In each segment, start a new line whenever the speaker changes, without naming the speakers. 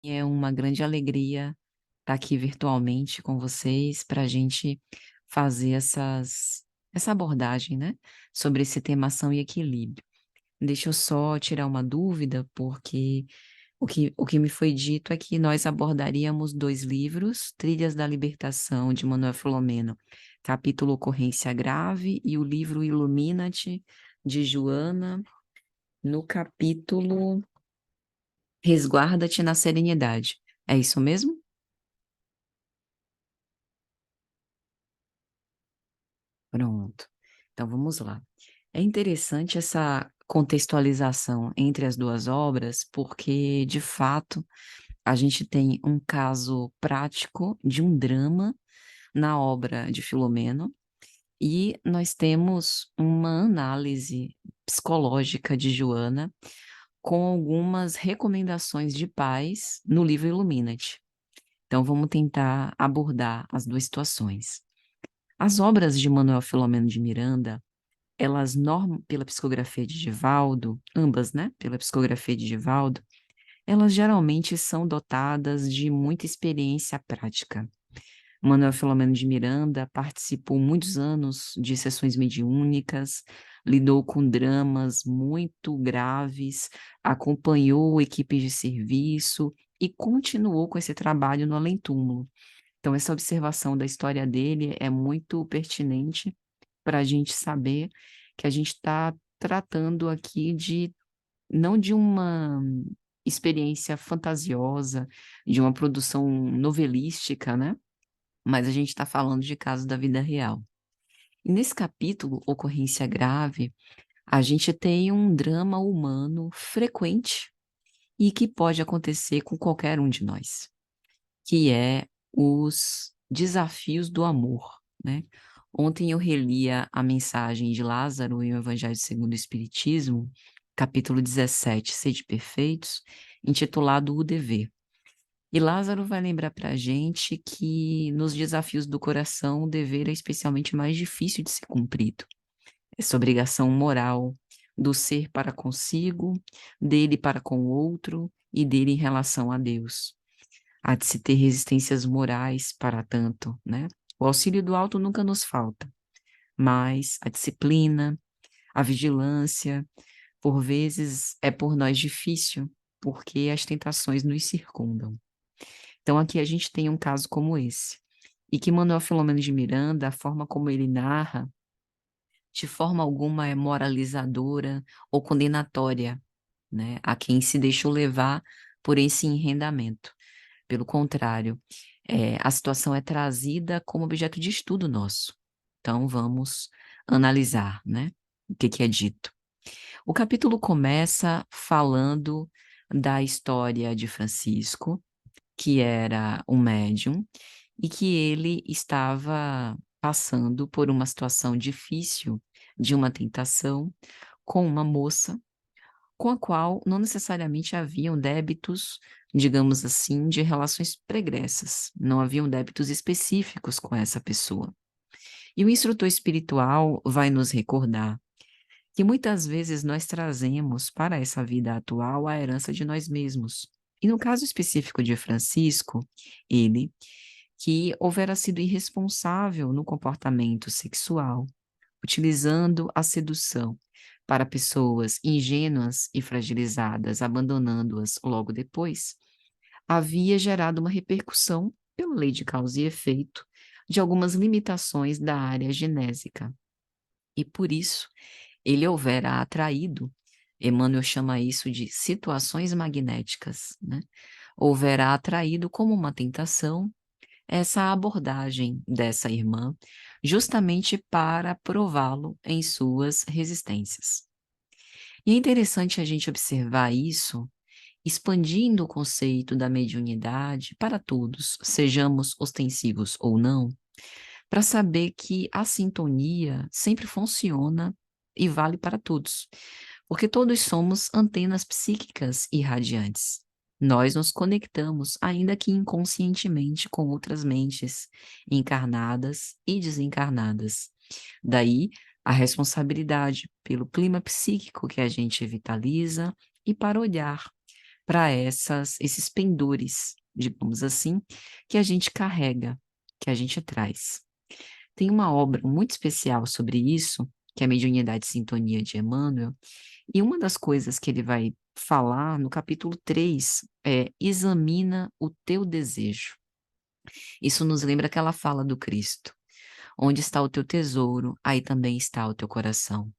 É uma grande alegria estar aqui virtualmente com vocês para a gente fazer essa abordagem, né, sobre esse tema ação e equilíbrio. Deixa eu só tirar uma dúvida, porque o que me foi dito é que nós abordaríamos 2 livros, Trilhas da Libertação, de Manuel Filomeno, capítulo Ocorrência Grave, e o livro Ilumina-te, de Joana, no capítulo Resguarda-te na Serenidade. É isso mesmo? Pronto. Então vamos lá. É interessante essa contextualização entre as 2 obras, porque, de fato, a gente tem um caso prático de um drama na obra de Filomeno, e nós temos uma análise psicológica de Joana, com algumas recomendações de pais no livro Illuminati. Então vamos tentar abordar as 2 situações. As obras de Manuel Filomeno de Miranda, elas pela psicografia de Divaldo, ambas, né, pela psicografia de Divaldo, elas geralmente são dotadas de muita experiência prática. Manuel Filomeno de Miranda participou muitos anos de sessões mediúnicas, lidou com dramas muito graves, acompanhou equipes de serviço e continuou com esse trabalho no além-túmulo. Então essa observação da história dele é muito pertinente para a gente saber que a gente está tratando aqui de não de uma experiência fantasiosa, de uma produção novelística, né, mas a gente está falando de casos da vida real. E nesse capítulo, Ocorrência Grave, a gente tem um drama humano frequente e que pode acontecer com qualquer um de nós, que é os desafios do amor, né. Ontem eu relia a mensagem de Lázaro em O Evangelho segundo o Espiritismo, capítulo 17, Sede Perfeitos, intitulado O Dever. E Lázaro vai lembrar para a gente que nos desafios do coração o dever é especialmente mais difícil de ser cumprido. Essa obrigação moral do ser para consigo, dele para com o outro e dele em relação a Deus. Há de se ter resistências morais para tanto, né? O auxílio do alto nunca nos falta, mas a disciplina, a vigilância, por vezes é por nós difícil, porque as tentações nos circundam. Então aqui a gente tem um caso como esse, e que Manuel Filomeno de Miranda, a forma como ele narra, de forma alguma é moralizadora ou condenatória, né, a quem se deixou levar por esse enredamento. Pelo contrário, a situação é trazida como objeto de estudo nosso. Então vamos analisar, né, o que que é dito. O capítulo começa falando da história de Francisco, que era um médium, e que ele estava passando por uma situação difícil de uma tentação com uma moça, com a qual não necessariamente haviam débitos, digamos assim, de relações pregressas, não haviam débitos específicos com essa pessoa. E o instrutor espiritual vai nos recordar que muitas vezes nós trazemos para essa vida atual a herança de nós mesmos. E no caso específico de Francisco, ele que houvera sido irresponsável no comportamento sexual, utilizando a sedução para pessoas ingênuas e fragilizadas, abandonando-as logo depois, havia gerado uma repercussão, pela lei de causa e efeito, de algumas limitações da área genésica. E por isso, ele houvera atraído, Emmanuel chama isso de situações magnéticas, né? Houvera atraído como uma tentação essa abordagem dessa irmã, justamente para prová-lo em suas resistências. E é interessante a gente observar isso, expandindo o conceito da mediunidade para todos, sejamos ostensivos ou não, para saber que a sintonia sempre funciona e vale para todos, porque todos somos antenas psíquicas irradiantes. Nós nos conectamos, ainda que inconscientemente, com outras mentes encarnadas e desencarnadas. Daí a responsabilidade pelo clima psíquico que a gente vitaliza e para olhar para esses pendores, digamos assim, que a gente carrega, que a gente traz. Tem uma obra muito especial sobre isso, que é a Mediunidade e Sintonia de Emmanuel, e uma das coisas que ele vai falar no capítulo 3 é: examina o teu desejo. Isso nos lembra aquela fala do Cristo: onde está o teu tesouro, aí também está o teu coração.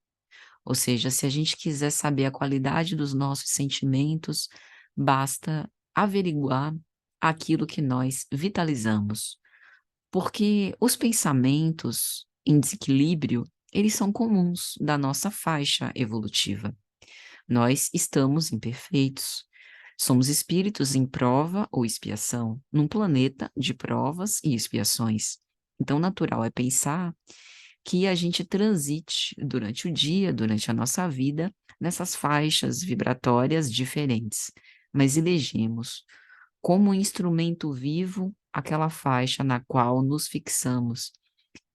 Ou seja, se a gente quiser saber a qualidade dos nossos sentimentos, basta averiguar aquilo que nós vitalizamos. Porque os pensamentos em desequilíbrio, eles são comuns da nossa faixa evolutiva. Nós estamos imperfeitos. Somos espíritos em prova ou expiação, num planeta de provas e expiações. Então, natural é pensar que a gente transite durante o dia, durante a nossa vida, nessas faixas vibratórias diferentes, mas elegemos como instrumento vivo aquela faixa na qual nos fixamos.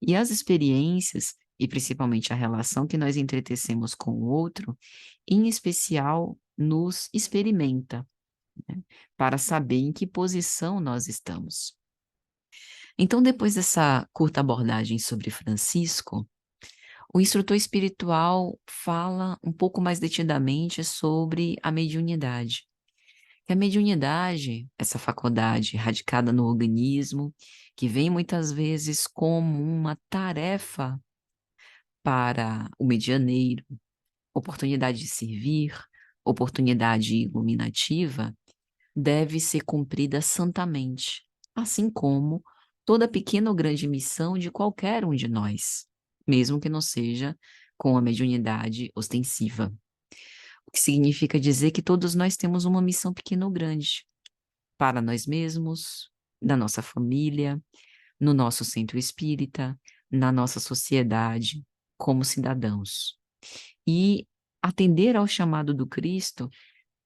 E as experiências, e principalmente a relação que nós entretecemos com o outro, em especial nos experimenta, né, para saber em que posição nós estamos. Então, depois dessa curta abordagem sobre Francisco, o instrutor espiritual fala um pouco mais detidamente sobre a mediunidade. Que a mediunidade, essa faculdade radicada no organismo, que vem muitas vezes como uma tarefa para o medianeiro, oportunidade de servir, oportunidade iluminativa, deve ser cumprida santamente, assim como toda pequena ou grande missão de qualquer um de nós, mesmo que não seja com a mediunidade ostensiva. O que significa dizer que todos nós temos uma missão pequena ou grande, para nós mesmos, na nossa família, no nosso centro espírita, na nossa sociedade, como cidadãos. E atender ao chamado do Cristo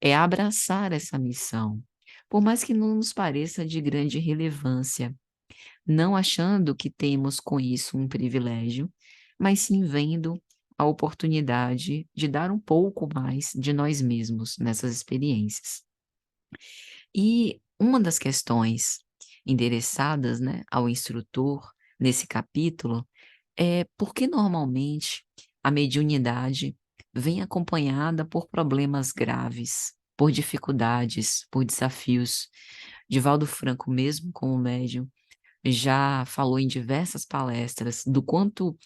é abraçar essa missão, por mais que não nos pareça de grande relevância, não achando que temos com isso um privilégio, mas sim vendo a oportunidade de dar um pouco mais de nós mesmos nessas experiências. E uma das questões endereçadas, né, ao instrutor nesse capítulo é por que normalmente a mediunidade vem acompanhada por problemas graves, por dificuldades, por desafios. Divaldo Franco, mesmo como médium, já falou em diversas palestras do quanto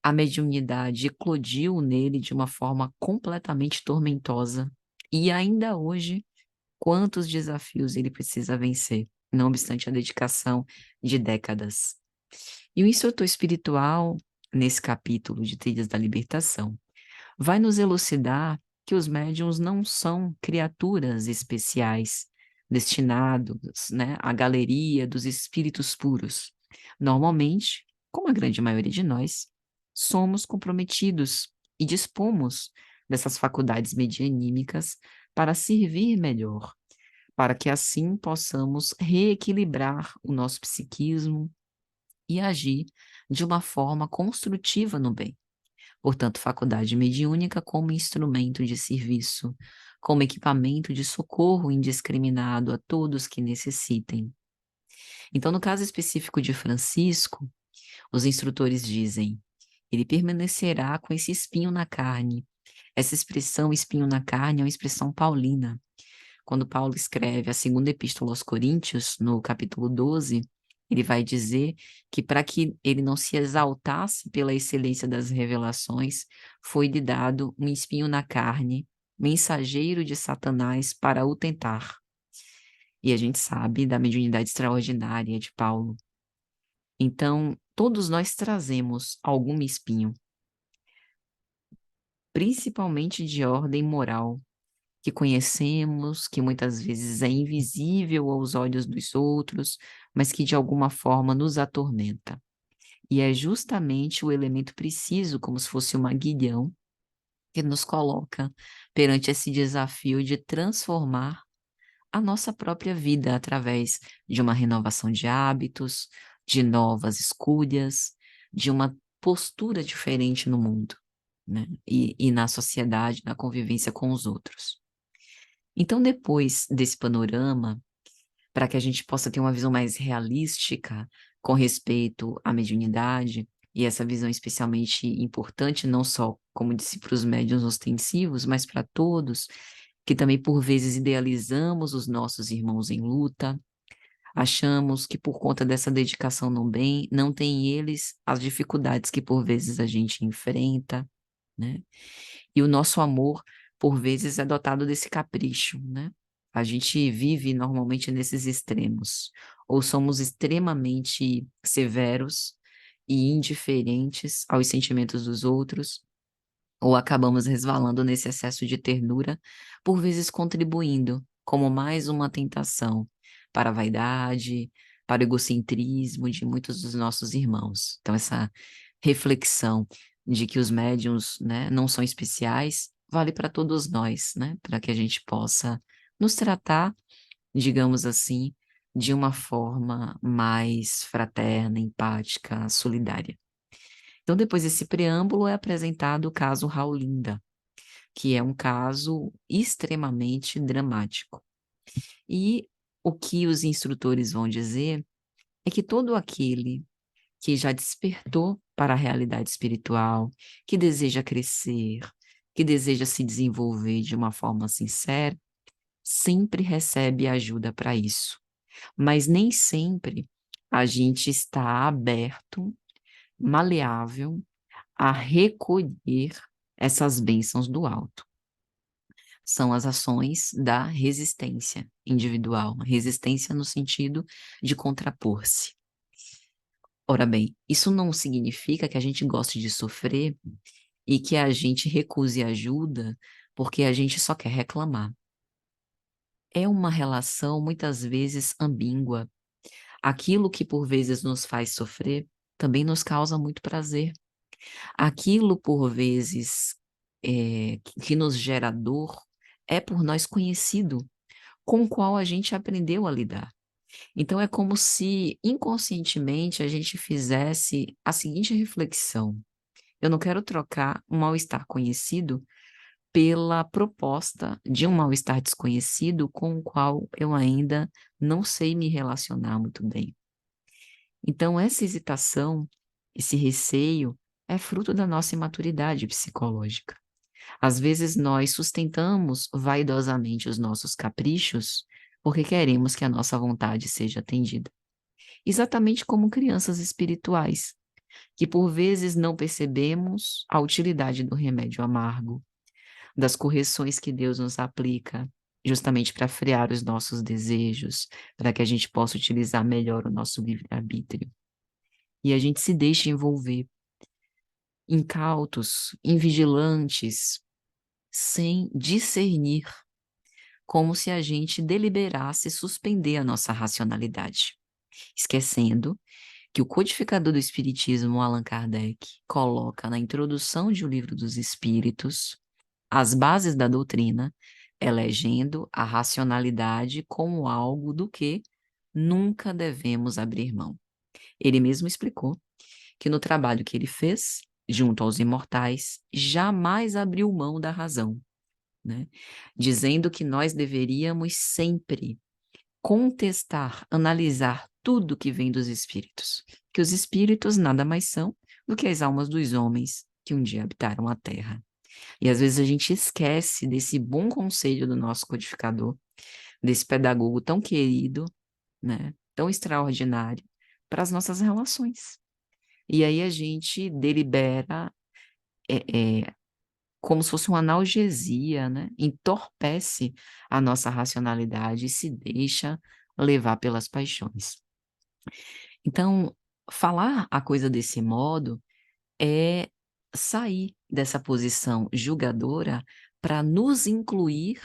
a mediunidade eclodiu nele de uma forma completamente tormentosa. E ainda hoje, quantos desafios ele precisa vencer, não obstante a dedicação de décadas. E o instrutor espiritual, nesse capítulo de Trilhas da Libertação, vai nos elucidar que os médiuns não são criaturas especiais, destinados, né, à galeria dos espíritos puros. Normalmente, como a grande maioria de nós, somos comprometidos e dispomos dessas faculdades medianímicas para servir melhor, para que assim possamos reequilibrar o nosso psiquismo e agir de uma forma construtiva no bem. Portanto, faculdade mediúnica como instrumento de serviço, como equipamento de socorro indiscriminado a todos que necessitem. Então, no caso específico de Francisco, os instrutores dizem: ele permanecerá com esse espinho na carne. Essa expressão espinho na carne é uma expressão paulina. Quando Paulo escreve a segunda epístola aos Coríntios, no capítulo 12, ele vai dizer que para que ele não se exaltasse pela excelência das revelações, foi-lhe dado um espinho na carne, mensageiro de Satanás para o tentar. E a gente sabe da mediunidade extraordinária de Paulo. Então, todos nós trazemos algum espinho, principalmente de ordem moral, que conhecemos, que muitas vezes é invisível aos olhos dos outros, mas que de alguma forma nos atormenta. E é justamente o elemento preciso, como se fosse um aguilhão, que nos coloca perante esse desafio de transformar a nossa própria vida através de uma renovação de hábitos, de novas escolhas, de uma postura diferente no mundo, né? E na sociedade, na convivência com os outros. Então, depois desse panorama, para que a gente possa ter uma visão mais realística com respeito à mediunidade, e essa visão especialmente importante, não só, como disse, para os médiuns ostensivos, mas para todos, que também por vezes idealizamos os nossos irmãos em luta, achamos que por conta dessa dedicação no bem, não tem eles as dificuldades que por vezes a gente enfrenta, né? E o nosso amor, por vezes, é dotado desse capricho, né? A gente vive normalmente nesses extremos. Ou somos extremamente severos e indiferentes aos sentimentos dos outros, ou acabamos resvalando nesse excesso de ternura, por vezes contribuindo como mais uma tentação para a vaidade, para o egocentrismo de muitos dos nossos irmãos. Então, essa reflexão de que os médiuns, né, não são especiais, vale para todos nós, né, para que a gente possa nos tratar, digamos assim, de uma forma mais fraterna, empática, solidária. Então, depois desse preâmbulo, é apresentado o caso Raulinda, que é um caso extremamente dramático. E o que os instrutores vão dizer é que todo aquele que já despertou para a realidade espiritual, que deseja crescer, que deseja se desenvolver de uma forma sincera, sempre recebe ajuda para isso. Mas nem sempre a gente está aberto, maleável, a recolher essas bênçãos do alto. São as ações da resistência individual, resistência no sentido de contrapor-se. Ora bem, isso não significa que a gente goste de sofrer e que a gente recuse ajuda porque a gente só quer reclamar. É uma relação muitas vezes ambígua. Aquilo que por vezes nos faz sofrer também nos causa muito prazer. Aquilo, por vezes, que nos gera dor, é por nós conhecido, com o qual a gente aprendeu a lidar. Então, é como se inconscientemente a gente fizesse a seguinte reflexão: eu não quero trocar um mal-estar conhecido pela proposta de um mal-estar desconhecido com o qual eu ainda não sei me relacionar muito bem. Então, essa hesitação, esse receio, é fruto da nossa imaturidade psicológica. Às vezes nós sustentamos vaidosamente os nossos caprichos porque queremos que a nossa vontade seja atendida. Exatamente como crianças espirituais, que por vezes não percebemos a utilidade do remédio amargo, das correções que Deus nos aplica, justamente para frear os nossos desejos, para que a gente possa utilizar melhor o nosso livre-arbítrio. E a gente se deixa envolver, incautos, invigilantes, sem discernir, como se a gente deliberasse suspender a nossa racionalidade, esquecendo que o codificador do Espiritismo, Allan Kardec, coloca na introdução de O Livro dos Espíritos as bases da doutrina, elegendo a racionalidade como algo do que nunca devemos abrir mão. Ele mesmo explicou que no trabalho que ele fez, junto aos imortais, jamais abriu mão da razão, né? Dizendo que nós deveríamos sempre contestar, analisar tudo que vem dos espíritos, que os espíritos nada mais são do que as almas dos homens que um dia habitaram a Terra. E às vezes a gente esquece desse bom conselho do nosso codificador, desse pedagogo tão querido, né, tão extraordinário, para as nossas relações. E aí a gente delibera como se fosse uma analgesia, né? Entorpece a nossa racionalidade e se deixa levar pelas paixões. Então, falar a coisa desse modo é sair dessa posição julgadora para nos incluir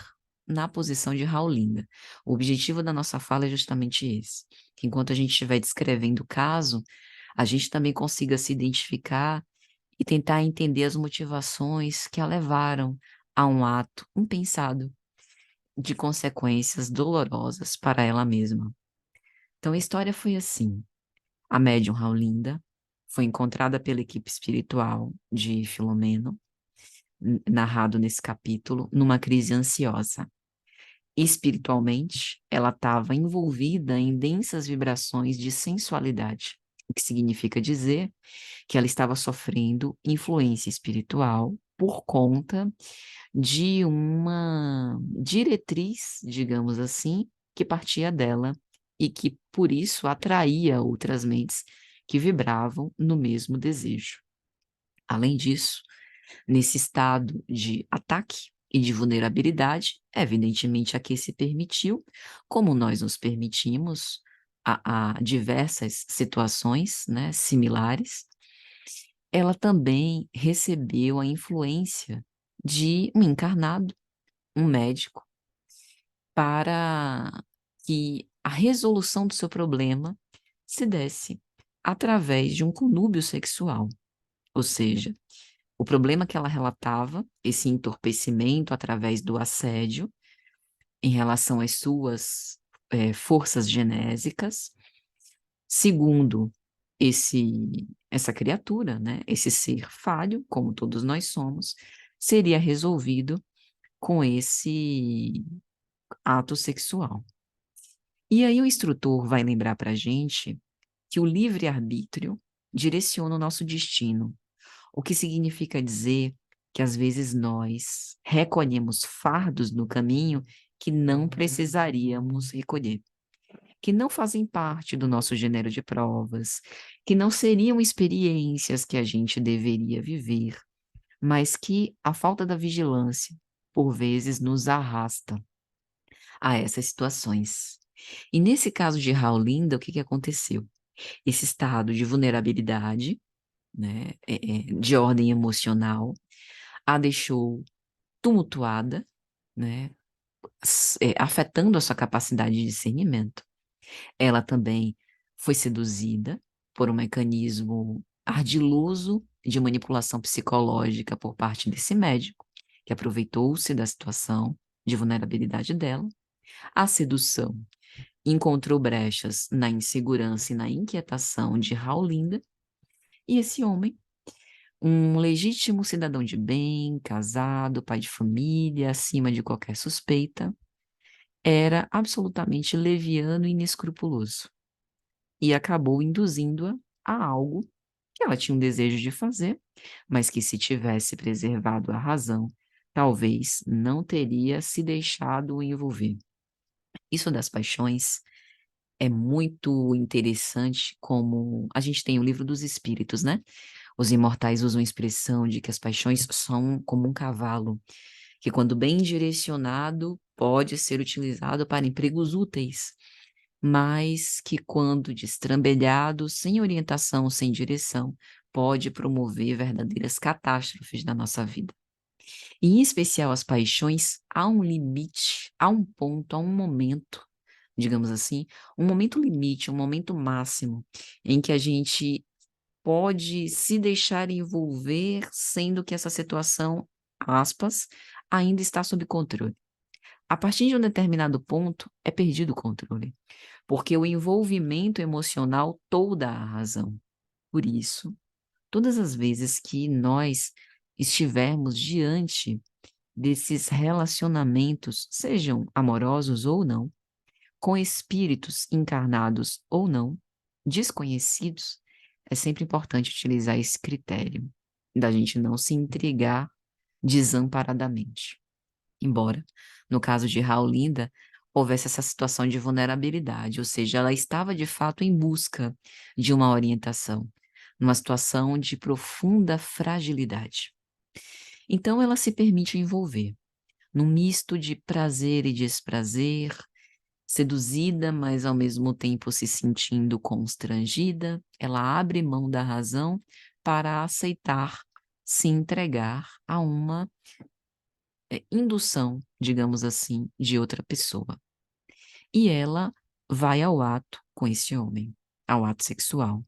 na posição de Raulinda. O objetivo da nossa fala é justamente esse, que enquanto a gente estiver descrevendo o caso, a gente também consiga se identificar e tentar entender as motivações que a levaram a um ato impensado de consequências dolorosas para ela mesma. Então a história foi assim: a médium Raulinda foi encontrada pela equipe espiritual de Filomeno, narrado nesse capítulo, numa crise ansiosa. Espiritualmente, ela estava envolvida em densas vibrações de sensualidade, o que significa dizer que ela estava sofrendo influência espiritual por conta de uma diretriz, digamos assim, que partia dela e que, por isso, atraía outras mentes que vibravam no mesmo desejo. Além disso, nesse estado de ataque e de vulnerabilidade, evidentemente a que se permitiu, como nós nos permitimos a diversas situações, né, similares, ela também recebeu a influência de um encarnado, um médico, para que a resolução do seu problema se desse através de um conúbio sexual. Ou seja, o problema que ela relatava, esse entorpecimento através do assédio em relação às suas forças genésicas, segundo essa criatura, né, esse ser falho, como todos nós somos, seria resolvido com esse ato sexual. E aí o instrutor vai lembrar para a gente que o livre-arbítrio direciona o nosso destino, o que significa dizer que às vezes nós recolhemos fardos no caminho que não precisaríamos recolher, que não fazem parte do nosso gênero de provas, que não seriam experiências que a gente deveria viver, mas que a falta da vigilância, por vezes, nos arrasta a essas situações. E nesse caso de Raulinda, o que aconteceu? Esse estado de vulnerabilidade, né, de ordem emocional, a deixou tumultuada, né, afetando a sua capacidade de discernimento. Ela também foi seduzida por um mecanismo ardiloso de manipulação psicológica por parte desse médico, que aproveitou-se da situação de vulnerabilidade dela. A sedução encontrou brechas na insegurança e na inquietação de Raulinda, e esse homem, um legítimo cidadão de bem, casado, pai de família, acima de qualquer suspeita, era absolutamente leviano e inescrupuloso, e acabou induzindo-a a algo que ela tinha um desejo de fazer, mas que se tivesse preservado a razão, talvez não teria se deixado envolver. Isso das paixões é muito interessante, como a gente tem o livro dos espíritos, né? Os imortais usam a expressão de que as paixões são como um cavalo, que quando bem direcionado pode ser utilizado para empregos úteis, mas que quando destrambelhado, sem orientação, sem direção, pode promover verdadeiras catástrofes na nossa vida. E, em especial as paixões, há um limite, há um ponto, há um momento, digamos assim, um momento limite, um momento máximo, em que a gente pode se deixar envolver, sendo que essa situação, aspas, ainda está sob controle. A partir de um determinado ponto, é perdido o controle, porque o envolvimento emocional toda a razão. Por isso, todas as vezes que nós estivermos diante desses relacionamentos, sejam amorosos ou não, com espíritos encarnados ou não, desconhecidos, é sempre importante utilizar esse critério da gente não se intrigar desamparadamente. Embora, no caso de Raulinda, houvesse essa situação de vulnerabilidade, ou seja, ela estava de fato em busca de uma orientação, numa situação de profunda fragilidade. Então ela se permite envolver num misto de prazer e desprazer, seduzida, mas ao mesmo tempo se sentindo constrangida, ela abre mão da razão para aceitar se entregar a uma indução, digamos assim, de outra pessoa. E ela vai ao ato com esse homem, ao ato sexual.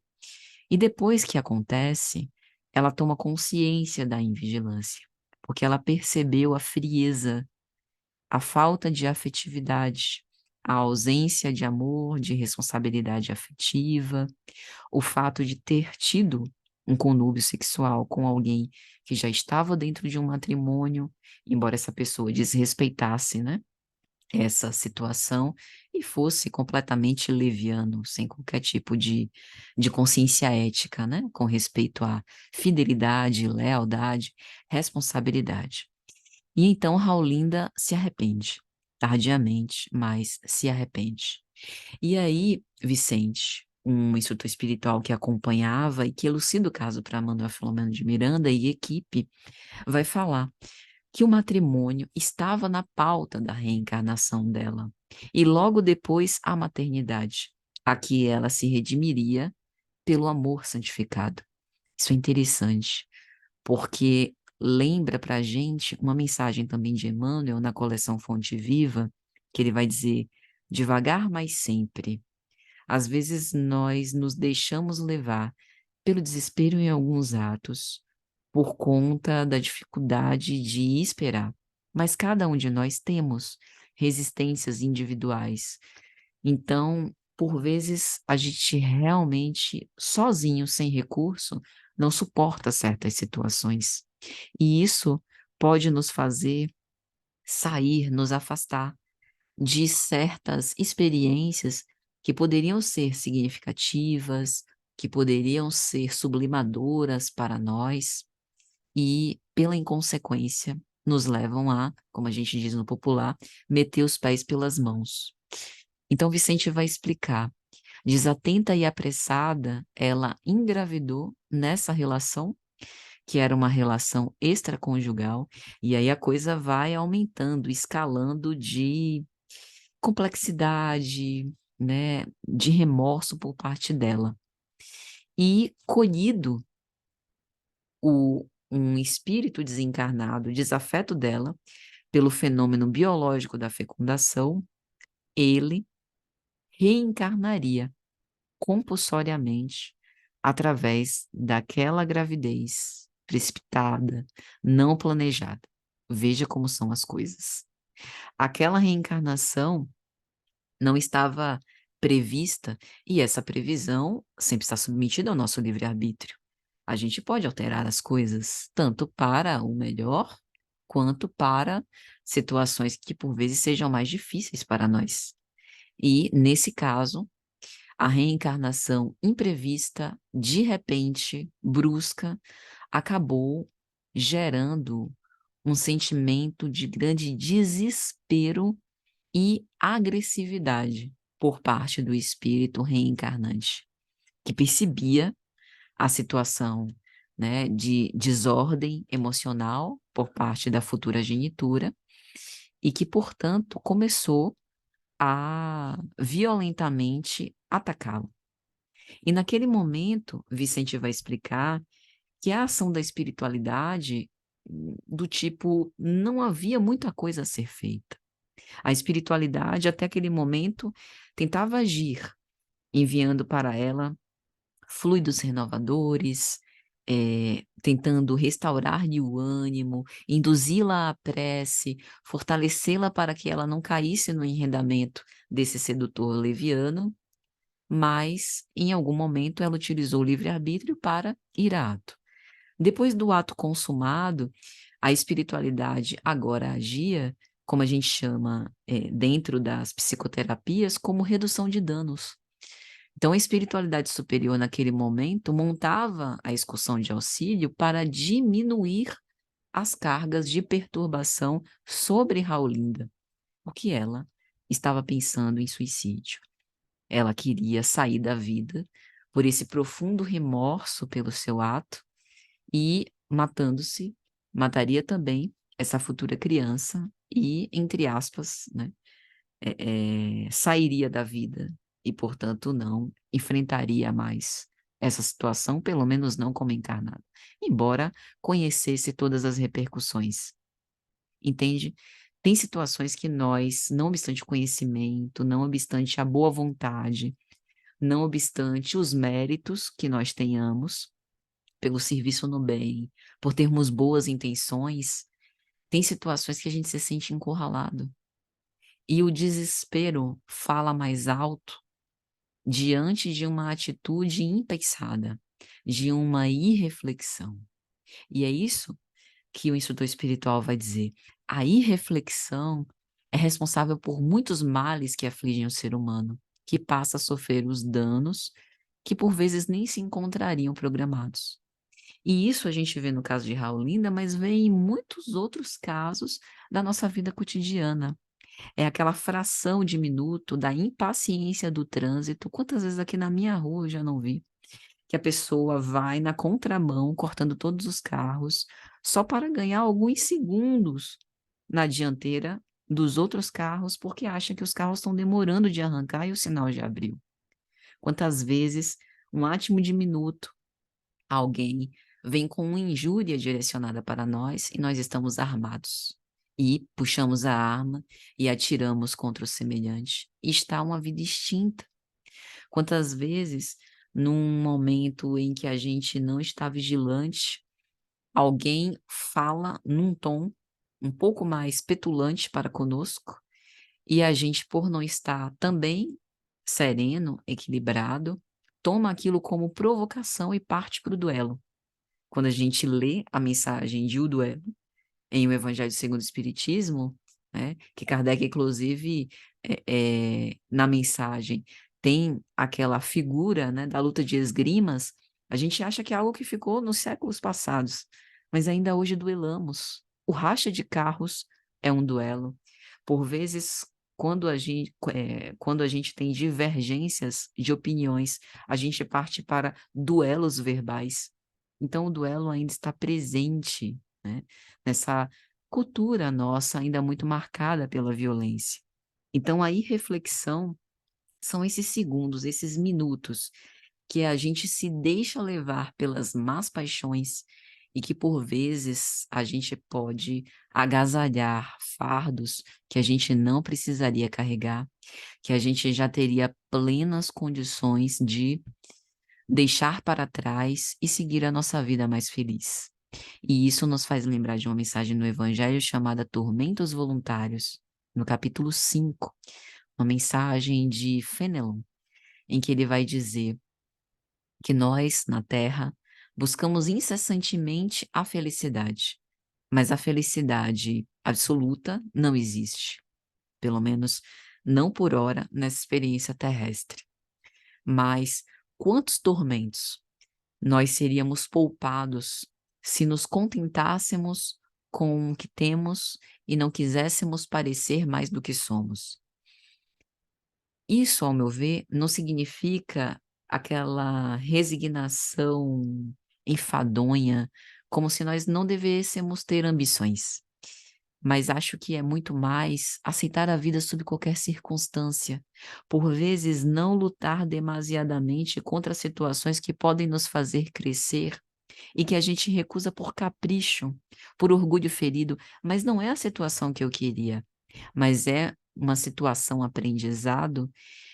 E depois que acontece, ela toma consciência da invigilância, porque ela percebeu a frieza, a falta de afetividade, a ausência de amor, de responsabilidade afetiva, o fato de ter tido um conúbio sexual com alguém que já estava dentro de um matrimônio, embora essa pessoa desrespeitasse, né, essa situação e fosse completamente leviano, sem qualquer tipo de consciência ética, né, com respeito à fidelidade, lealdade, responsabilidade. E então Raulinda se arrepende, tardiamente, mas se arrepende. E aí, Vicente, um instrutor espiritual que acompanhava e que elucida o caso para Manuel Filomeno de Miranda e equipe, vai falar que o matrimônio estava na pauta da reencarnação dela, e logo depois a maternidade, a que ela se redimiria pelo amor santificado. Isso é interessante, porque lembra para a gente uma mensagem também de Emmanuel na coleção Fonte Viva, que ele vai dizer: devagar, mas sempre. Às vezes nós nos deixamos levar pelo desespero em alguns atos, por conta da dificuldade de esperar. Mas cada um de nós temos resistências individuais. Então, por vezes, a gente realmente, sozinho, sem recurso, não suporta certas situações. E isso pode nos fazer sair, nos afastar de certas experiências que poderiam ser significativas, que poderiam ser sublimadoras para nós e, pela inconsequência, nos levam a, como a gente diz no popular, meter os pés pelas mãos. Então, Vicente vai explicar. Desatenta e apressada, ela engravidou nessa relação, que era uma relação extraconjugal, e aí a coisa vai aumentando, escalando de complexidade, né, de remorso por parte dela. E colhido um espírito desencarnado, desafeto dela, pelo fenômeno biológico da fecundação, ele reencarnaria compulsoriamente através daquela gravidez precipitada, não planejada. Veja como são as coisas. Aquela reencarnação não estava prevista, e essa previsão sempre está submetida ao nosso livre-arbítrio. A gente pode alterar as coisas, tanto para o melhor, quanto para situações que por vezes sejam mais difíceis para nós. E, nesse caso, a reencarnação imprevista, de repente, brusca, acabou gerando um sentimento de grande desespero e agressividade por parte do espírito reencarnante, que percebia a situação, né, de desordem emocional por parte da futura genitura e que, portanto, começou a violentamente atacá-lo. E naquele momento, Vicente vai explicar que a ação da espiritualidade, do tipo, não havia muita coisa a ser feita. A espiritualidade, até aquele momento, tentava agir, enviando para ela fluidos renovadores, tentando restaurar-lhe o ânimo, induzi-la à prece, fortalecê-la para que ela não caísse no enredamento desse sedutor leviano, mas, em algum momento, ela utilizou o livre-arbítrio para ir a ato. Depois do ato consumado, a espiritualidade agora agia, como a gente chama, dentro das psicoterapias, como redução de danos. Então, a espiritualidade superior, naquele momento, montava a excursão de auxílio para diminuir as cargas de perturbação sobre Raulinda, porque ela estava pensando em suicídio. Ela queria sair da vida por esse profundo remorso pelo seu ato e, matando-se, mataria também essa futura criança e, entre aspas, né, sairia da vida e, portanto, não enfrentaria mais essa situação, pelo menos não como encarnado, embora conhecesse todas as repercussões. Entende? Tem situações que nós, não obstante o conhecimento, não obstante a boa vontade, não obstante os méritos que nós tenhamos pelo serviço no bem, por termos boas intenções, tem situações que a gente se sente encurralado. E o desespero fala mais alto diante de uma atitude impensada, de uma irreflexão. E é isso que o instrutor espiritual vai dizer. A irreflexão é responsável por muitos males que afligem o ser humano, que passa a sofrer os danos que por vezes nem se encontrariam programados. E isso a gente vê no caso de Raolinda, mas vê em muitos outros casos da nossa vida cotidiana. É aquela fração de minuto da impaciência do trânsito. Quantas vezes aqui na minha rua eu já não vi? Que a pessoa vai na contramão, cortando todos os carros, só para ganhar alguns segundos na dianteira dos outros carros, porque acha que os carros estão demorando de arrancar e o sinal já abriu. Quantas vezes, um átimo de minuto, alguém vem com uma injúria direcionada para nós e nós estamos armados. E puxamos a arma e atiramos contra o semelhante. E está uma vida extinta. Quantas vezes, num momento em que a gente não está vigilante, alguém fala num tom um pouco mais petulante para conosco, e a gente, por não estar também sereno, equilibrado, toma aquilo como provocação e parte para o duelo. Quando a gente lê a mensagem de O Duelo em O Evangelho segundo o Espiritismo, né, que Kardec, inclusive, na mensagem, tem aquela figura, né, da luta de esgrimas, a gente acha que é algo que ficou nos séculos passados, mas ainda hoje duelamos. O racha de carros é um duelo. Por vezes, quando a gente tem divergências de opiniões, a gente parte para duelos verbais. Então, o duelo ainda está presente, né, nessa cultura nossa ainda muito marcada pela violência. Então, a irreflexão são esses segundos, esses minutos que a gente se deixa levar pelas más paixões e que, por vezes, a gente pode agasalhar fardos que a gente não precisaria carregar, que a gente já teria plenas condições de deixar para trás e seguir a nossa vida mais feliz. E isso nos faz lembrar de uma mensagem no Evangelho chamada Tormentos Voluntários, no capítulo 5, uma mensagem de Fenelon, em que ele vai dizer que nós, na Terra, buscamos incessantemente a felicidade, mas a felicidade absoluta não existe, pelo menos não por hora nessa experiência terrestre. Mas quantos tormentos nós seríamos poupados se nos contentássemos com o que temos e não quiséssemos parecer mais do que somos. Isso, ao meu ver, não significa aquela resignação enfadonha, como se nós não devêssemos ter ambições. Mas acho que é muito mais aceitar a vida sob qualquer circunstância. Por vezes, não lutar demasiadamente contra situações que podem nos fazer crescer e que a gente recusa por capricho, por orgulho ferido, mas não é a situação que eu queria, mas é uma situação aprendizado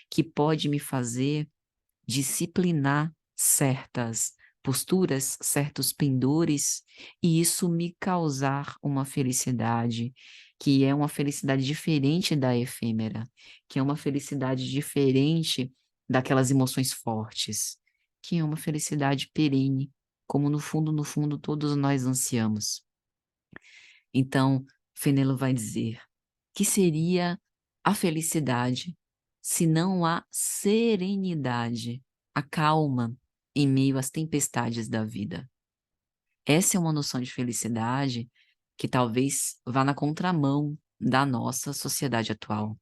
que pode me fazer disciplinar certas posturas, certos pendores, e isso me causar uma felicidade, que é uma felicidade diferente da efêmera, que é uma felicidade diferente daquelas emoções fortes, que é uma felicidade perene, como no fundo, todos nós ansiamos. Então, Fenelon vai dizer: que seria a felicidade se não a serenidade, a calma em meio às tempestades da vida? Essa é uma noção de felicidade que talvez vá na contramão da nossa sociedade atual.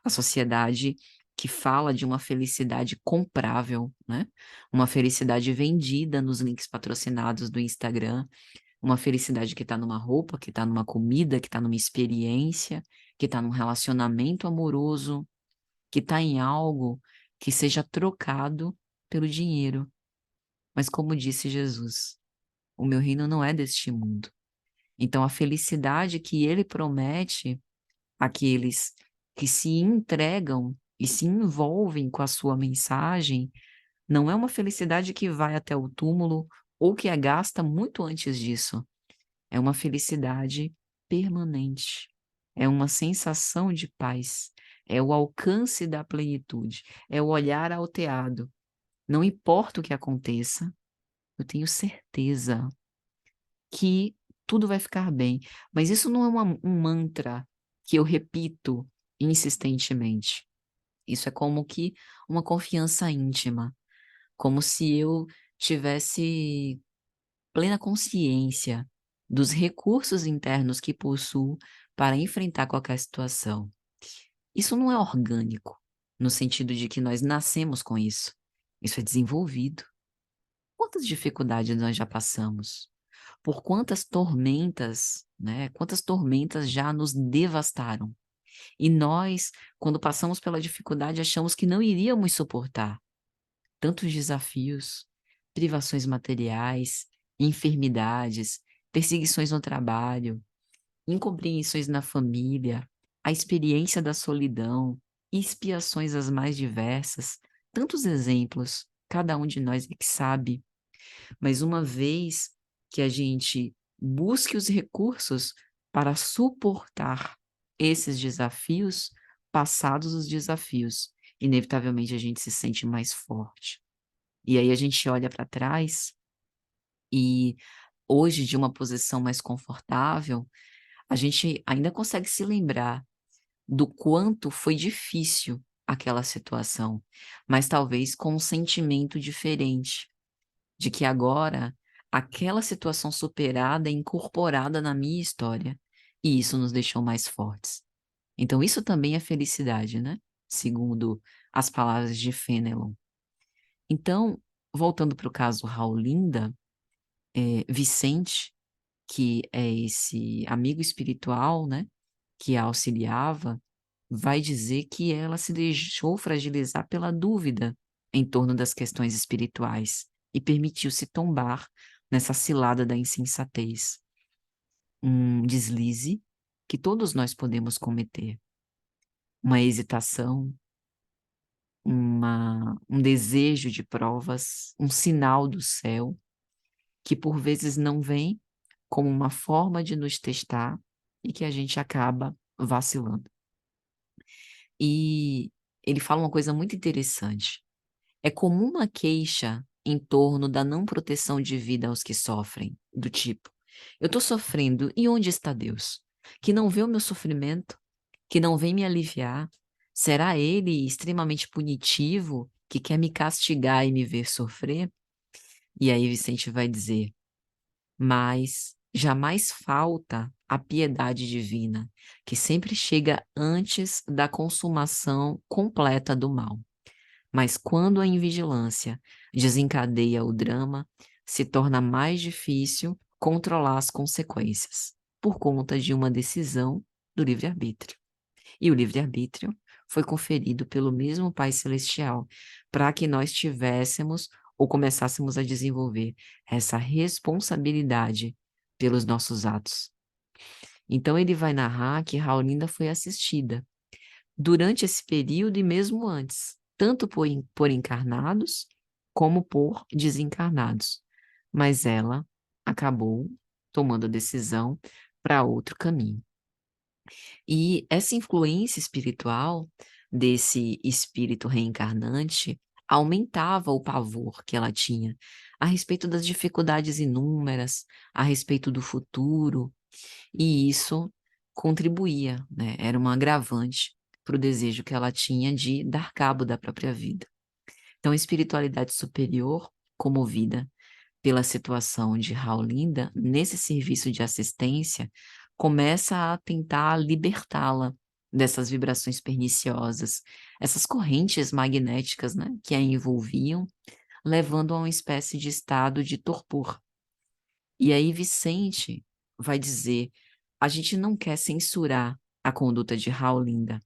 A sociedade que fala de uma felicidade comprável, né? Uma felicidade vendida nos links patrocinados do Instagram, uma felicidade que está numa roupa, que está numa comida, que está numa experiência, que está num relacionamento amoroso, que está em algo que seja trocado pelo dinheiro. Mas como disse Jesus, o meu reino não é deste mundo. Então a felicidade que ele promete àqueles que se entregam e se envolvem com a sua mensagem, não é uma felicidade que vai até o túmulo ou que é gasta muito antes disso. É uma felicidade permanente. É uma sensação de paz. É o alcance da plenitude. É o olhar alteado. Não importa o que aconteça, eu tenho certeza que tudo vai ficar bem. Mas isso não é um mantra que eu repito insistentemente. Isso é como que uma confiança íntima, como se eu tivesse plena consciência dos recursos internos que possuo para enfrentar qualquer situação. Isso não é orgânico, no sentido de que nós nascemos com isso. Isso é desenvolvido. Quantas dificuldades nós já passamos? Por quantas tormentas, né? Quantas tormentas já nos devastaram? E nós, quando passamos pela dificuldade, achamos que não iríamos suportar tantos desafios, privações materiais, enfermidades, perseguições no trabalho, incompreensões na família, a experiência da solidão, expiações as mais diversas, tantos exemplos, cada um de nós é que sabe, mas uma vez que a gente busque os recursos para suportar esses desafios, passados os desafios, inevitavelmente a gente se sente mais forte. E aí a gente olha para trás e hoje, de uma posição mais confortável, a gente ainda consegue se lembrar do quanto foi difícil aquela situação, mas talvez com um sentimento diferente, de que agora aquela situação superada é incorporada na minha história, e isso nos deixou mais fortes. Então isso também é felicidade, né? Segundo as palavras de Fenelon. Então, voltando para o caso Raulinda, Vicente, que é esse amigo espiritual, né, que a auxiliava, vai dizer que ela se deixou fragilizar pela dúvida em torno das questões espirituais e permitiu-se tombar nessa cilada da insensatez, um deslize que todos nós podemos cometer, uma hesitação, um desejo de provas, um sinal do céu, que por vezes não vem como uma forma de nos testar e que a gente acaba vacilando. E ele fala uma coisa muito interessante. É comum uma queixa em torno da não proteção de vida aos que sofrem, do tipo: eu estou sofrendo, e onde está Deus? Que não vê o meu sofrimento, que não vem me aliviar. Será ele extremamente punitivo, que quer me castigar e me ver sofrer? E aí Vicente vai dizer: mas jamais falta a piedade divina, que sempre chega antes da consumação completa do mal. Mas quando a invigilância desencadeia o drama, se torna mais difícil controlar as consequências, por conta de uma decisão do livre-arbítrio. E o livre-arbítrio foi conferido pelo mesmo Pai Celestial, para que nós tivéssemos ou começássemos a desenvolver essa responsabilidade pelos nossos atos. Então ele vai narrar que Raulinda foi assistida durante esse período e mesmo antes, tanto por encarnados como por desencarnados. Mas ela acabou tomando a decisão para outro caminho. E essa influência espiritual desse espírito reencarnante aumentava o pavor que ela tinha a respeito das dificuldades inúmeras, a respeito do futuro, e isso contribuía, né? Era um agravante para o desejo que ela tinha de dar cabo da própria vida. Então, a espiritualidade superior, comovida pela situação de Raulinda, nesse serviço de assistência, começa a tentar libertá-la dessas vibrações perniciosas, essas correntes magnéticas, né, que a envolviam, levando a uma espécie de estado de torpor. E aí Vicente vai dizer: a gente não quer censurar a conduta de Raulinda.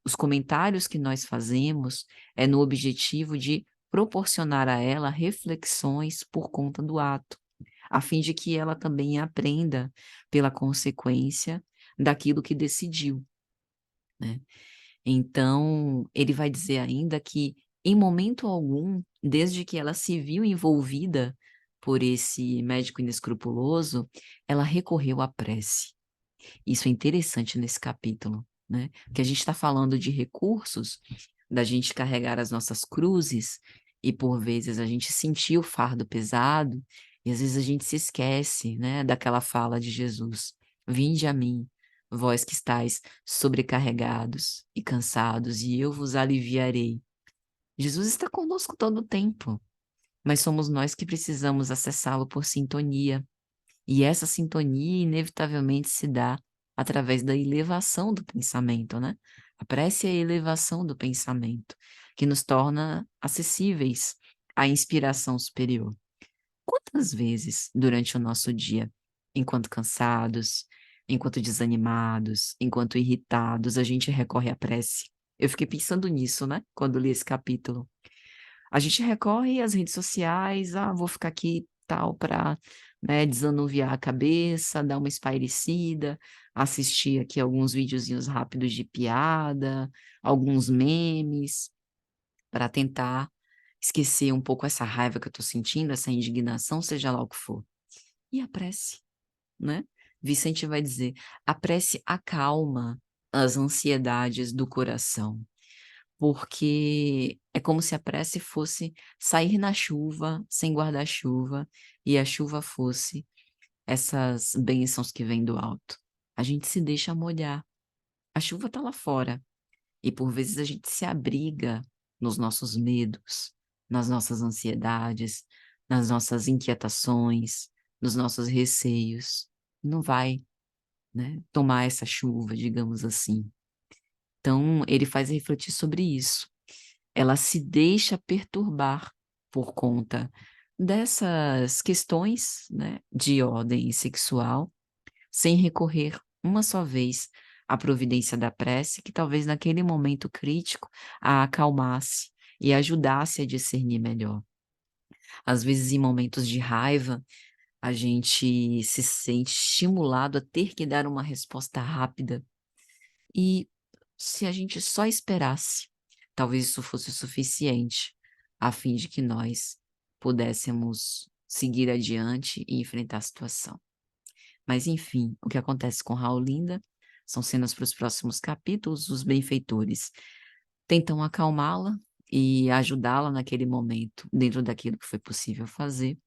Os comentários que nós fazemos é no objetivo de proporcionar a ela reflexões por conta do ato, a fim de que ela também aprenda pela consequência daquilo que decidiu, né? Então, ele vai dizer ainda que, em momento algum, desde que ela se viu envolvida por esse médico inescrupuloso, ela recorreu à prece. Isso é interessante nesse capítulo, né? Porque a gente está falando de recursos, da gente carregar as nossas cruzes, e por vezes a gente sentir o fardo pesado, e às vezes a gente se esquece, né, daquela fala de Jesus: vinde a mim, vós que estáis sobrecarregados e cansados, e eu vos aliviarei. Jesus está conosco todo o tempo, mas somos nós que precisamos acessá-lo por sintonia. E essa sintonia inevitavelmente se dá através da elevação do pensamento, né? A prece é a elevação do pensamento, que nos torna acessíveis à inspiração superior. Quantas vezes durante o nosso dia, enquanto cansados, enquanto desanimados, enquanto irritados, a gente recorre à prece? Eu fiquei pensando nisso, né? Quando li esse capítulo. A gente recorre às redes sociais, vou ficar aqui tal para, né, desanuviar a cabeça, dar uma espairecida, assistir aqui alguns videozinhos rápidos de piada, alguns memes, para tentar esquecer um pouco essa raiva que eu estou sentindo, essa indignação, seja lá o que for. E a prece, né? Vicente vai dizer, a prece acalma as ansiedades do coração, porque é como se a prece fosse sair na chuva, sem guarda-chuva, e a chuva fosse essas bênçãos que vêm do alto. A gente se deixa molhar. A chuva está lá fora, e por vezes a gente se abriga nos nossos medos, nas nossas ansiedades, nas nossas inquietações, nos nossos receios. Não vai, né, tomar essa chuva, digamos assim. Então, ele faz refletir sobre isso. Ela se deixa perturbar por conta dessas questões, né, de ordem sexual, sem recorrer uma só vez à providência da prece, que talvez naquele momento crítico a acalmasse e ajudasse a discernir melhor. Às vezes, em momentos de raiva, a gente se sente estimulado a ter que dar uma resposta rápida. E se a gente só esperasse, talvez isso fosse o suficiente, a fim de que nós pudéssemos seguir adiante e enfrentar a situação. Mas, enfim, o que acontece com Raulinda são cenas para os próximos capítulos. Os benfeitores tentam acalmá-la e ajudá-la naquele momento, dentro daquilo que foi possível fazer,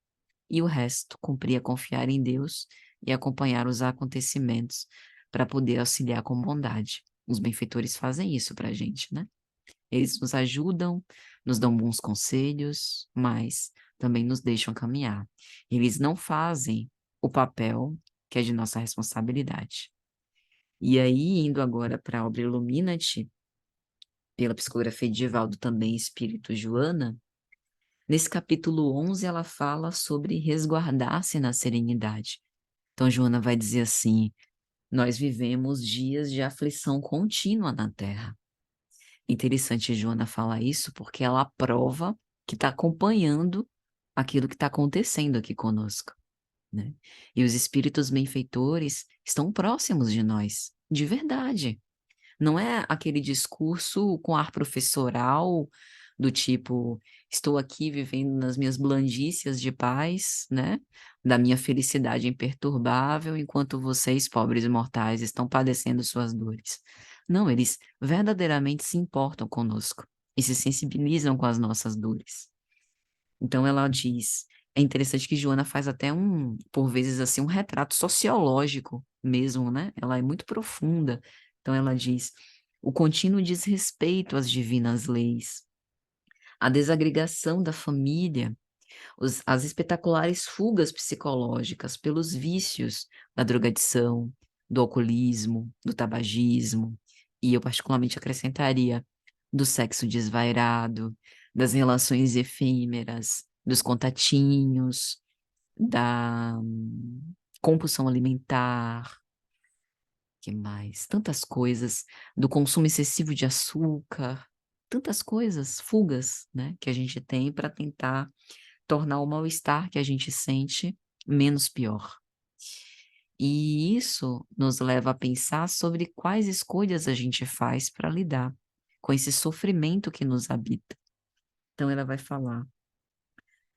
e o resto, cumprir a confiar em Deus e acompanhar os acontecimentos para poder auxiliar com bondade. Os benfeitores fazem isso para a gente, né? Eles nos ajudam, nos dão bons conselhos, mas também nos deixam caminhar. Eles não fazem o papel que é de nossa responsabilidade. E aí, indo agora para a obra Ilumina-te, pela psicografia de Evaldo também Espírito Joana, nesse capítulo 11 ela fala sobre resguardar-se na serenidade. Então Joana vai dizer assim, nós vivemos dias de aflição contínua na Terra. Interessante Joana falar isso porque ela prova que está acompanhando aquilo que está acontecendo aqui conosco, né? E os espíritos benfeitores estão próximos de nós, de verdade. Não é aquele discurso com ar professoral, do tipo, estou aqui vivendo nas minhas blandícias de paz, né? Da minha felicidade imperturbável, enquanto vocês, pobres mortais, estão padecendo suas dores. Não, eles verdadeiramente se importam conosco e se sensibilizam com as nossas dores. Então ela diz, é interessante que Joana faz até por vezes assim, um retrato sociológico mesmo, né? Ela é muito profunda. Então ela diz, o contínuo desrespeito às divinas leis, a desagregação da família, as espetaculares fugas psicológicas pelos vícios da drogadição, do alcoolismo, do tabagismo, e eu particularmente acrescentaria do sexo desvairado, das relações efêmeras, dos contatinhos, da compulsão alimentar, que mais? Tantas coisas, do consumo excessivo de açúcar, tantas coisas, fugas, né, que a gente tem para tentar tornar o mal-estar que a gente sente menos pior. E isso nos leva a pensar sobre quais escolhas a gente faz para lidar com esse sofrimento que nos habita. Então ela vai falar: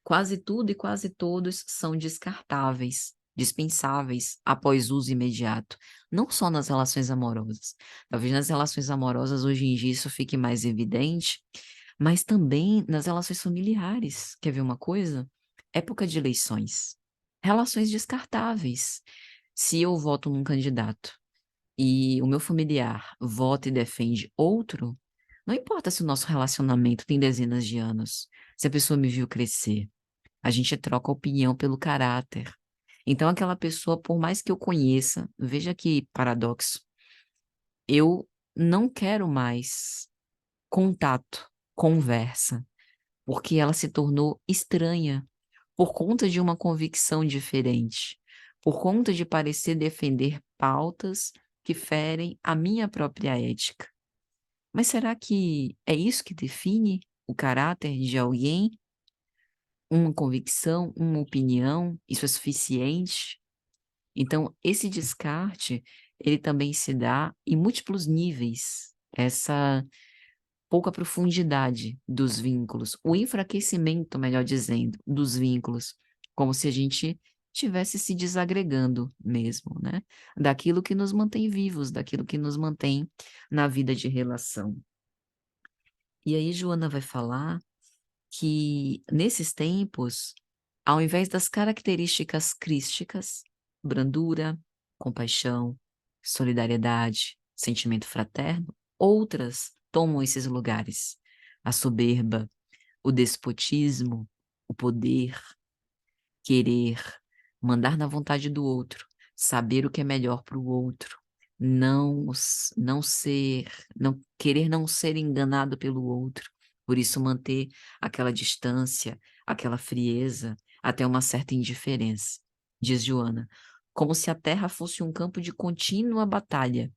quase tudo e quase todos são descartáveis, dispensáveis após uso imediato, não só nas relações amorosas. Talvez nas relações amorosas hoje em dia isso fique mais evidente, mas também nas relações familiares. Quer ver uma coisa? Época de eleições. Relações descartáveis. Se eu voto num candidato e o meu familiar vota e defende outro, não importa se o nosso relacionamento tem dezenas de anos, se a pessoa me viu crescer, a gente troca opinião pelo caráter. Então, aquela pessoa, por mais que eu conheça, veja que paradoxo, eu não quero mais contato, conversa, porque ela se tornou estranha por conta de uma convicção diferente, por conta de parecer defender pautas que ferem a minha própria ética. Mas será que é isso que define o caráter de alguém? Uma convicção, uma opinião, isso é suficiente? Então, esse descarte, ele também se dá em múltiplos níveis, essa pouca profundidade dos vínculos, o enfraquecimento, melhor dizendo, dos vínculos, como se a gente tivesse se desagregando mesmo, né? Daquilo que nos mantém vivos, daquilo que nos mantém na vida de relação. E aí, Joana vai falar que, nesses tempos, ao invés das características crísticas, brandura, compaixão, solidariedade, sentimento fraterno, outras tomam esses lugares. A soberba, o despotismo, o poder, querer, mandar na vontade do outro, saber o que é melhor para o outro, não ser, não querer não ser enganado pelo outro, por isso manter aquela distância, aquela frieza, até uma certa indiferença. Diz Joana, como se a terra fosse um campo de contínua batalha,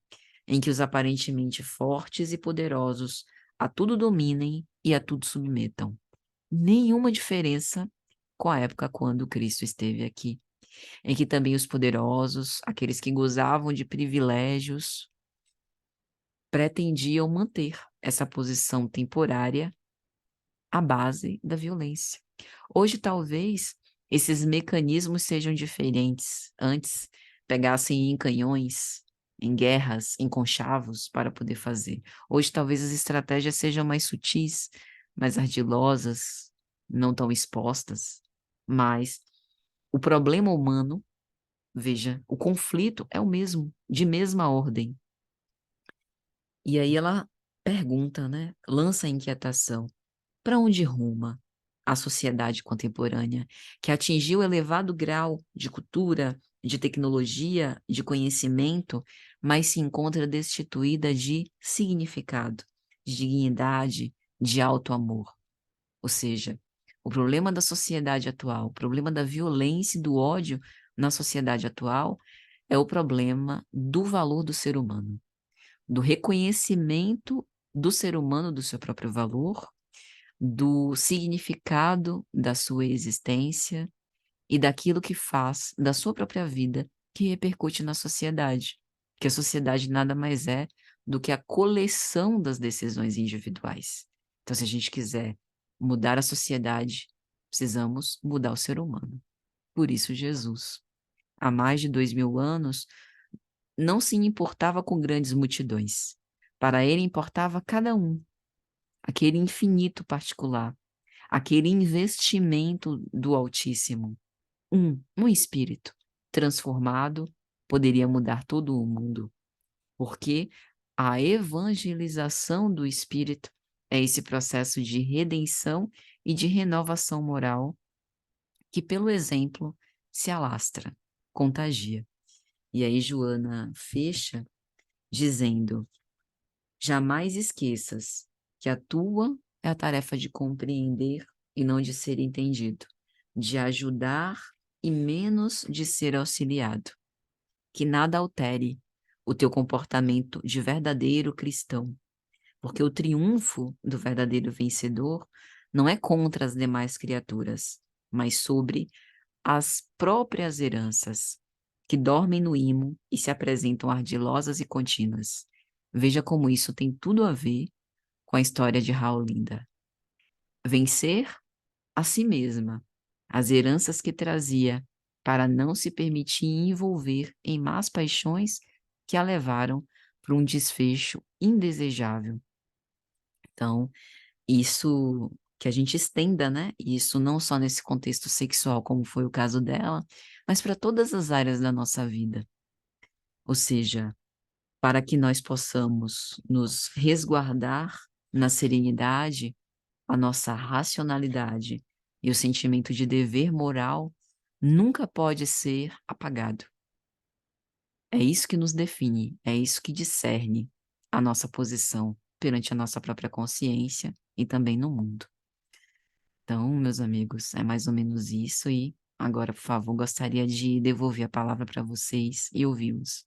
em que os aparentemente fortes e poderosos a tudo dominem e a tudo submetam. Nenhuma diferença com a época quando Cristo esteve aqui, em que também os poderosos, aqueles que gozavam de privilégios, pretendiam manter essa posição temporária à base da violência. Hoje, talvez, esses mecanismos sejam diferentes. Antes, pegassem em canhões, em guerras, em conchavos para poder fazer. Hoje, talvez as estratégias sejam mais sutis, mais ardilosas, não tão expostas. Mas o problema humano, veja, o conflito é o mesmo, de mesma ordem. E aí ela pergunta, né? Lança a inquietação. Para onde ruma a sociedade contemporânea, que atingiu elevado grau de cultura, de tecnologia, de conhecimento, mas se encontra destituída de significado, de dignidade, de alto amor? Ou seja, o problema da sociedade atual, o problema da violência e do ódio na sociedade atual é o problema do valor do ser humano, do reconhecimento do ser humano, do seu próprio valor, do significado da sua existência e daquilo que faz da sua própria vida que repercute na sociedade. Que a sociedade nada mais é do que a coleção das decisões individuais. Então, se a gente quiser mudar a sociedade, precisamos mudar o ser humano. Por isso, Jesus, há mais de 2000 anos, não se importava com grandes multidões. Para ele importava cada um, aquele infinito particular, aquele investimento do Altíssimo. Um espírito transformado poderia mudar todo o mundo, porque a evangelização do espírito é esse processo de redenção e de renovação moral que, pelo exemplo, se alastra, contagia. E aí Joana fecha dizendo: jamais esqueças que a tua é a tarefa de compreender e não de ser entendido, de ajudar e menos de ser auxiliado. Que nada altere o teu comportamento de verdadeiro cristão, porque o triunfo do verdadeiro vencedor não é contra as demais criaturas, mas sobre as próprias heranças, que dormem no imo e se apresentam ardilosas e contínuas. Veja como isso tem tudo a ver com a história de Raolinda. Vencer a si mesma, as heranças que trazia, para não se permitir envolver em más paixões que a levaram para um desfecho indesejável. Então, isso que a gente estenda, né? Isso não só nesse contexto sexual, como foi o caso dela, mas para todas as áreas da nossa vida. Ou seja, para que nós possamos nos resguardar na serenidade, a nossa racionalidade e o sentimento de dever moral nunca pode ser apagado. É isso que nos define, é isso que discerne a nossa posição perante a nossa própria consciência e também no mundo. Então, meus amigos, é mais ou menos isso e agora, por favor, gostaria de devolver a palavra para vocês e ouvi-los.